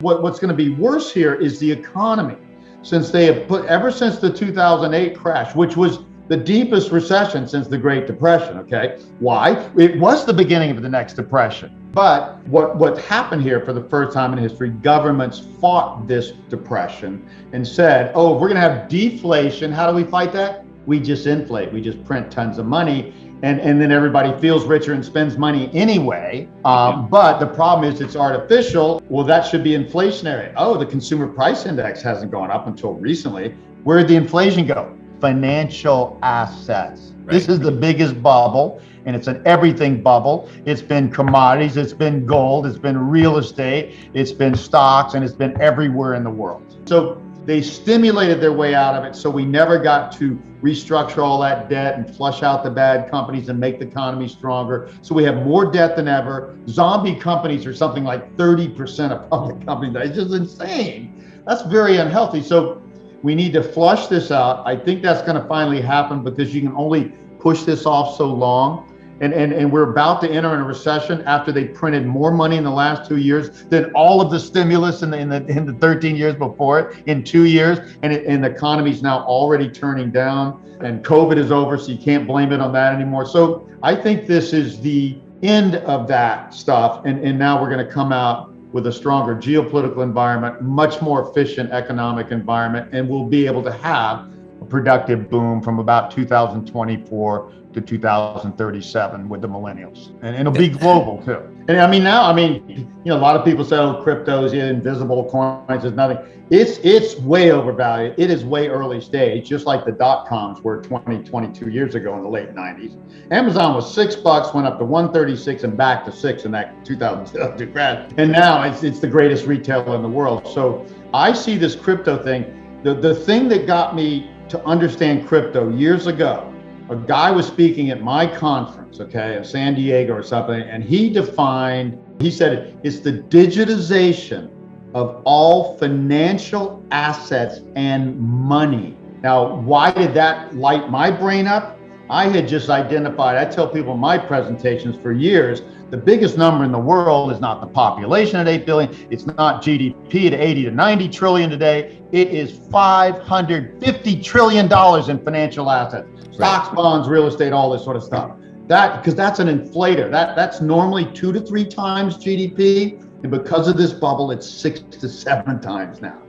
What's going to be worse here is the economy, since they have put, ever since the 2008 crash, which was the deepest recession since the Great Depression. Okay, why? It was the beginning of the next depression. But what happened here for the first time in history, governments fought this depression and said, oh, we're going to have deflation. How do we fight that? We just inflate. We just print tons of money. And then everybody feels richer and spends money anyway. But the problem is it's artificial. Well, that should be inflationary. Oh, the consumer price index hasn't gone up until recently. Where did the inflation go? Financial assets. Right. This is the biggest bubble, and it's an everything bubble. It's been commodities, it's been gold, it's been real estate, it's been stocks, and it's been everywhere in the world. So they stimulated their way out of it, so we never got to restructure all that debt and flush out the bad companies and make the economy stronger. So we have more debt than ever. Zombie companies are something like 30% of public companies. It's just insane. That's very unhealthy. So we need to flush this out. I think that's going to finally happen because you can only push this off so long. And we're about to enter in a recession after they printed more money in the last 2 years than all of the stimulus in the 13 years before it in 2 years. And the economy's now already turning down, and COVID is over, so you can't blame it on that anymore. So I think this is the end of that stuff. And now we're going to come out with a stronger geopolitical environment, much more efficient economic environment, and we'll be able to have a productive boom from about 2024 to 2037 with the millennials. And it'll be global too. And a lot of people say, oh, crypto's invisible coins is nothing. It's way overvalued. It is way early stage, just like the dot-coms were 22 years ago in the late 90s. Amazon was $6, went up to 136 and back to 6 in that 2002 crash. And now it's the greatest retailer in the world. So I see this crypto thing. The thing that got me to understand crypto years ago, a guy was speaking at my conference, in San Diego or something, and he said it's the digitization of all financial assets and money. Now, why did that light my brain up? I had just identified, I tell people in my presentations for years, the biggest number in the world is not the population at 8 billion, it's not GDP at 80 to 90 trillion today, it is $550 trillion in financial assets. Stocks, bonds, real estate, all this sort of stuff. Because that's an inflator. That's normally 2 to 3 times GDP, and because of this bubble, it's 6 to 7 times now.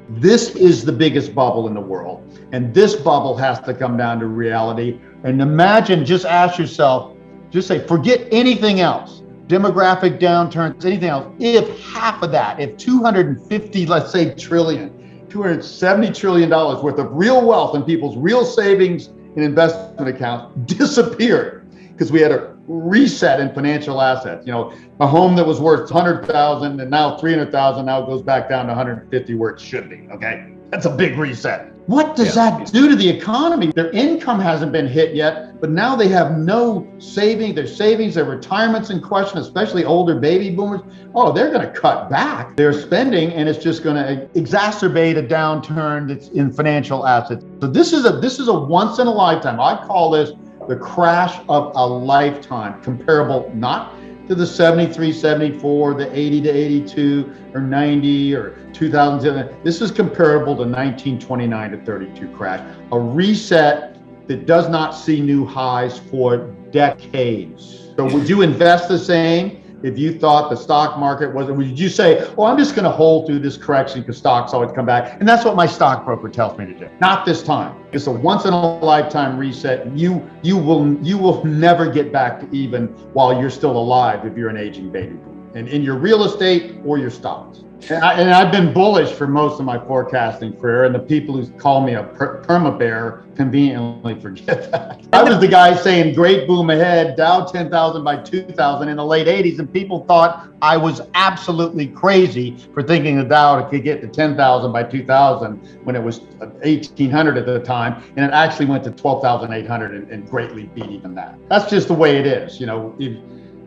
This is the biggest bubble in the world, and this bubble has to come down to reality. And imagine, just ask yourself, just say, forget anything else, demographic downturns, anything else. If half of that, if 250, let's say trillion, $270 trillion worth of real wealth and people's real savings and investment accounts disappeared because we had a reset in financial assets. A home that was worth 100,000 and now 300,000 now goes back down to 150 where it should be. Okay, that's a big reset. What does that do to the economy? Their income hasn't been hit yet, but now they have no savings. Their retirement's in question, especially older baby boomers. Oh, they're going to cut back their spending, and it's just going to exacerbate a downturn that's in financial assets. So this is a once in a lifetime. I call this the crash of a lifetime, comparable not to the 73, 74, the 80 to 82 or 90 or 2007. This is comparable to 1929 to 32 crash, a reset that does not see new highs for decades. So would you invest the same if you thought the stock market would you say, well, I'm just going to hold through this correction because stocks always come back? And that's what my stockbroker tells me to do. Not this time. It's a once in a lifetime reset. You will never get back to even while you're still alive if you're an aging baby boomer, and in your real estate or your stocks. And I've been bullish for most of my forecasting career, and the people who call me a perma-bear conveniently forget that. I was the guy saying great boom ahead, Dow 10,000 by 2000 in the late 80s, and people thought I was absolutely crazy for thinking the Dow could get to 10,000 by 2000 when it was 1,800 at the time, and it actually went to 12,800 and greatly beat even that. That's just the way it is. If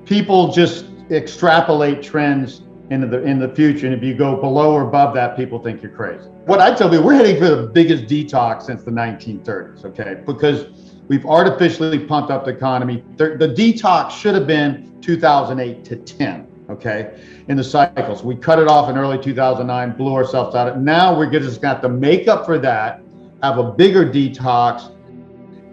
people just extrapolate trends in the future, and if you go below or above that, people think you're crazy. What I tell you, we're heading for the biggest detox since the 1930s, okay? Because we've artificially pumped up the economy. The detox should have been 2008 to 10, okay, in the cycles. We cut it off in early 2009, blew ourselves out. Now we're just got to make up for that, have a bigger detox.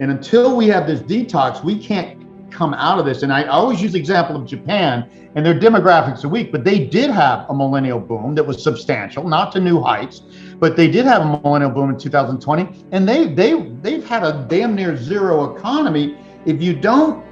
And until we have this detox, we can't come out of this. And I always use the example of Japan, and their demographics are weak, but they did have a millennial boom that was substantial, not to new heights, but they did have a millennial boom in 2020. And they've had a damn near zero economy. If you don't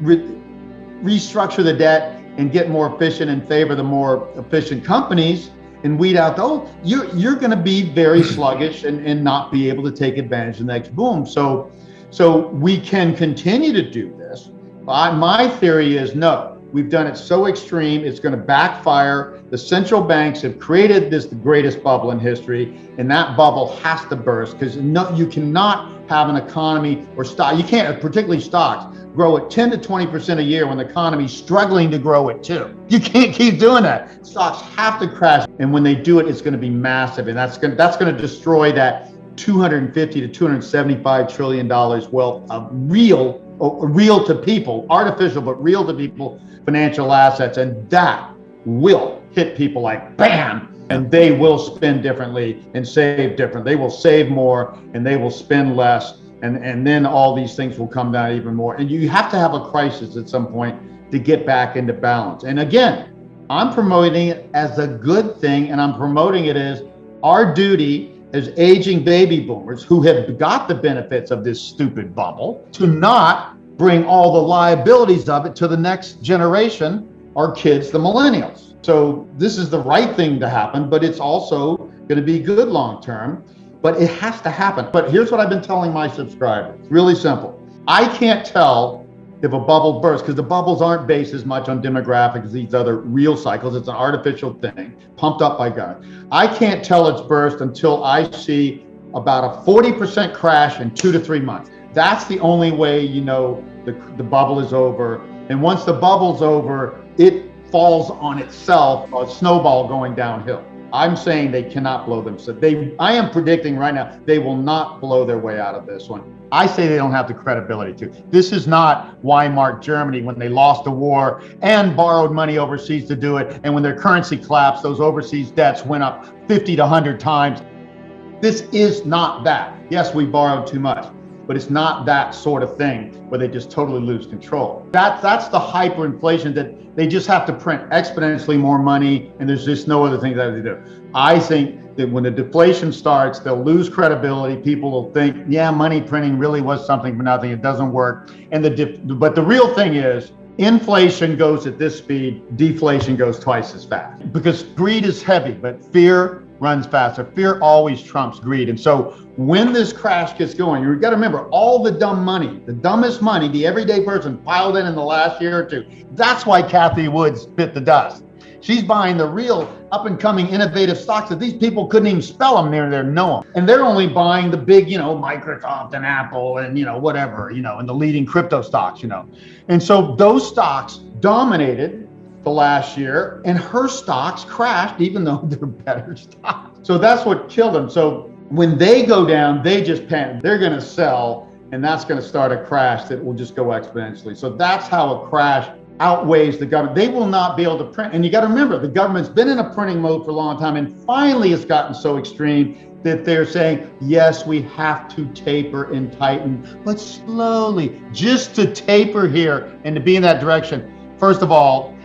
restructure the debt and get more efficient and favor the more efficient companies and weed out those, you're going to be very sluggish and not be able to take advantage of the next boom. So we can continue to do this. My theory is no, we've done it so extreme, it's going to backfire. The central banks have created the greatest bubble in history, and that bubble has to burst, because no, you cannot have an economy or stock, you can't, particularly stocks, grow at 10 to 20% a year when the economy's struggling to grow at 2. You can't keep doing that. Stocks have to crash, and when they do it, it's going to be massive, and that's going to destroy that $250 to $275 trillion wealth of real to people, artificial but real to people, financial assets, and that will hit people like bam, and they will spend differently and save different. They will save more and they will spend less, and then all these things will come down even more. And you have to have a crisis at some point to get back into balance. And again, I'm promoting it as a good thing, and I'm promoting it as our duty as aging baby boomers who have got the benefits of this stupid bubble to not bring all the liabilities of it to the next generation, our kids, the millennials. So this is the right thing to happen, but it's also going to be good long term, but it has to happen. But here's what I've been telling my subscribers. It's really simple. I can't tell if a bubble bursts, because the bubbles aren't based as much on demographics as these other real cycles. It's an artificial thing pumped up by government. I can't tell it's burst until I see about a 40% crash in 2 to 3 months. That's the only way you know the bubble is over. And once the bubble's over, it falls on itself, a snowball going downhill. I'm saying they cannot blow themselves. I am predicting right now, they will not blow their way out of this one. I say they don't have the credibility to. This is not Weimar Germany when they lost the war and borrowed money overseas to do it. And when their currency collapsed, those overseas debts went up 50 to 100 times. This is not that. Yes, we borrowed too much, but it's not that sort of thing where they just totally lose control. That's the hyperinflation that they just have to print exponentially more money, and there's just no other thing that they do. I think that when the deflation starts, they'll lose credibility. People will think, yeah, money printing really was something for nothing. It doesn't work. But the real thing is, inflation goes at this speed, deflation goes twice as fast. Because greed is heavy, but fear runs faster. Fear always trumps greed. And so when this crash gets going, you've got to remember all the dumb money, the dumbest money, the everyday person piled in the last year or two. That's why Cathie Wood bit the dust. She's buying the real up and coming innovative stocks that these people couldn't even spell them near their know them. And they're only buying the big, Microsoft and Apple and, whatever, and the leading crypto stocks, And so those stocks dominated the last year, and her stocks crashed, even though they're better stocks. So that's what killed them. So when they go down, they just panic. They're going to sell, and that's going to start a crash that will just go exponentially. So that's how a crash outweighs the government. They will not be able to print. And you got to remember, the government's been in a printing mode for a long time, and finally it's gotten so extreme that they're saying, yes, we have to taper and tighten, but slowly, just to taper here and to be in that direction. First of all,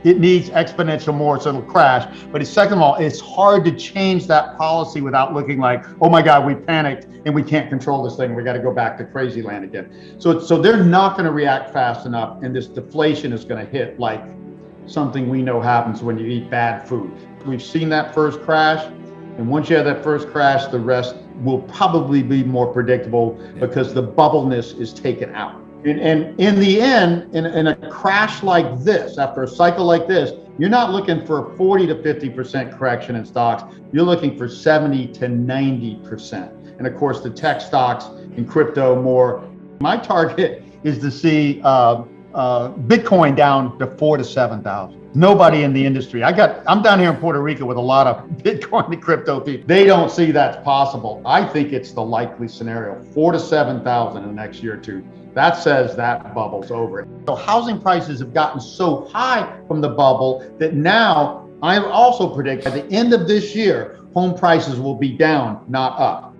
it needs exponential more, so it'll crash. But second of all, it's hard to change that policy without looking like, oh my God, we panicked and we can't control this thing. We got to go back to crazy land again. So they're not going to react fast enough, and this deflation is going to hit like something we know happens when you eat bad food. We've seen that first crash, and once you have that first crash, the rest will probably be more predictable because the bubbleness is taken out. And in the end, in a crash like this, after a cycle like this, you're not looking for a 40 to 50% correction in stocks. You're looking for 70 to 90%. And of course, the tech stocks and crypto more. My target is to see a Bitcoin down to 4 to 7,000. Nobody in the industry. I'm down here in Puerto Rico with a lot of Bitcoin and crypto people. They don't see that's possible. I think it's the likely scenario, 4 to 7,000 in the next year or two. That says that bubble's over. So housing prices have gotten so high from the bubble that now I also predict by the end of this year, home prices will be down, not up.